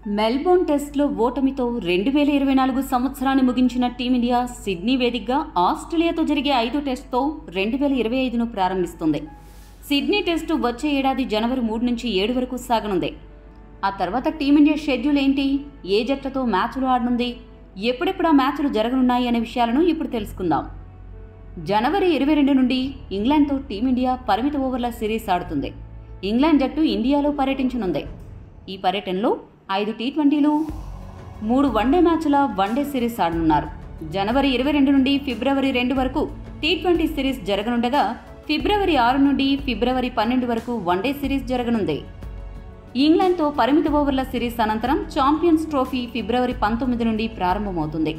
Melbourne టెస్ట్లో ఓటమితో 2024 సంవత్సరాన్ని ముగించిన టీమిండియా సిడ్నీ వేదికగా ఆస్ట్రేలియాతో జరిగే 5వ టెస్ట్తో 2025ను ప్రారంభిస్తుంది. సిడ్నీ టెస్టు వచ్చే ఏడాది జనవరి 3 నుంచి 7 వరకు సాగనుంది. ఆ తర్వాత టీమిండియా షెడ్యూల్ ఏంటి, ఏ జట్లతో మ్యాచ్లు ఆడనుంది, ఎప్పుడెప్పుడు ఆ మ్యాచ్లు జరగనున్నాయి అనే విషయాలను ఇప్పుడు తెలుసుకుందాం. జనవరి 22 నుండి ఇంగ్లాండ్తో టీమిండియా పరిమిత ఓవర్ల సిరీస్ ఆడుతుంది. ఇంగ్లాండ్ జట్టు ఇండియాలో పర్యటించనుంది. ఈ పర్యటనలో 5 టీ20లు, 3 వన్డే మ్యాచ్ల వన్డే సిరీస్ ఆడనున్నారు. జనవరి 22 నుండి ఫిబ్రవరి 2 వరకు టీ20 సిరీస్ జరగనుండగా ఫిబ్రవరి 6 నుండి ఫిబ్రవరి 12 వరకు వన్డే సిరీస్ జరగనుంది. ఇంగ్లాండ్తో పరిమిత ఓవర్ల సిరీస్ అనంతరం ఛాంపియన్స్ ట్రోఫీ ఫిబ్రవరి 19 నుండి ప్రారంభమవుతుంది.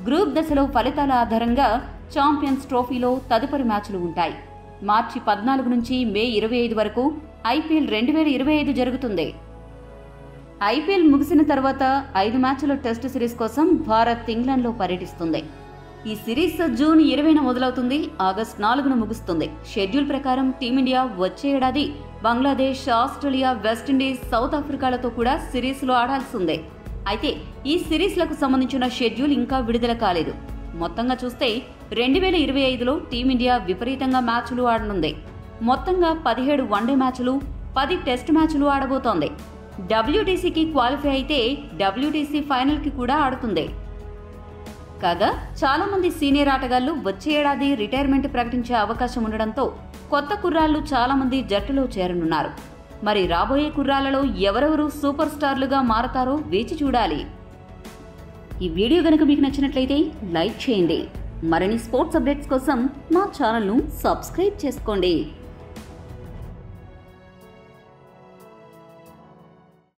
గ్రూప్ దశలో ఫలితాల ఆధారంగా ఛాంపియన్స్ ట్రోఫీలో తదుపరి మ్యాచ్లు ఉంటాయి. మార్చి 14 నుంచి మే 25 వరకు ఐపీఎల్ 2025 జరుగుతుంది. ఐపీఎల్ ముగిసిన తర్వాత 5 మ్యాచ్ల టెస్ట్ సిరీస్ కోసం భారత్ ఇంగ్లాండ్లో పర్యటిస్తుంది. ఈ సిరీస్ జూన్ 20న మొదలవుతుంది, ఆగస్టు 4న ముగుస్తుంది. షెడ్యూల్ ప్రకారం టీమిండియా వచ్చే ఏడాది బంగ్లాదేశ్, ఆస్ట్రేలియా, వెస్టిండీస్, సౌత్ ఆఫ్రికాలతో కూడా సిరీస్లో ఆడాల్సి ఉంది. అయితే ఈ సిరీస్లకు సంబంధించిన షెడ్యూల్ ఇంకా విడుదల కాలేదు. మొత్తంగా చూస్తే 2025లో టీమిండియా విపరీతంగా మ్యాచ్లు ఆడనుంది. మొత్తంగా 17 వన్డే మ్యాచ్లు, 10 టెస్ట్ మ్యాచ్లు ఆడబోతోంది. డబ్ల్యూటీసీకి క్వాలిఫై అయితే డబ్ల్యూటీసీ ఫైనల్కి కూడా ఆడుతుంది. కాగా చాలా మంది సీనియర్ ఆటగాళ్లు వచ్చే ఏడాది రిటైర్మెంట్ ప్రకటించే అవకాశం ఉండడంతో కొత్త కుర్రాళ్లు చాలా మంది జట్టులో చేరనున్నారు. మరి రాబోయే కుర్రాళ్లలో ఎవరెవరు సూపర్ స్టార్లుగా మారతారో వేచి చూడాలి. ఈ వీడియో గనుక మీకు నచ్చినట్లయితే లైక్ చేయండి. మరిన్ని స్పోర్ట్స్ అప్డేట్స్ కోసం మా ఛానల్ను సబ్స్క్రైబ్ చేసుకోండి.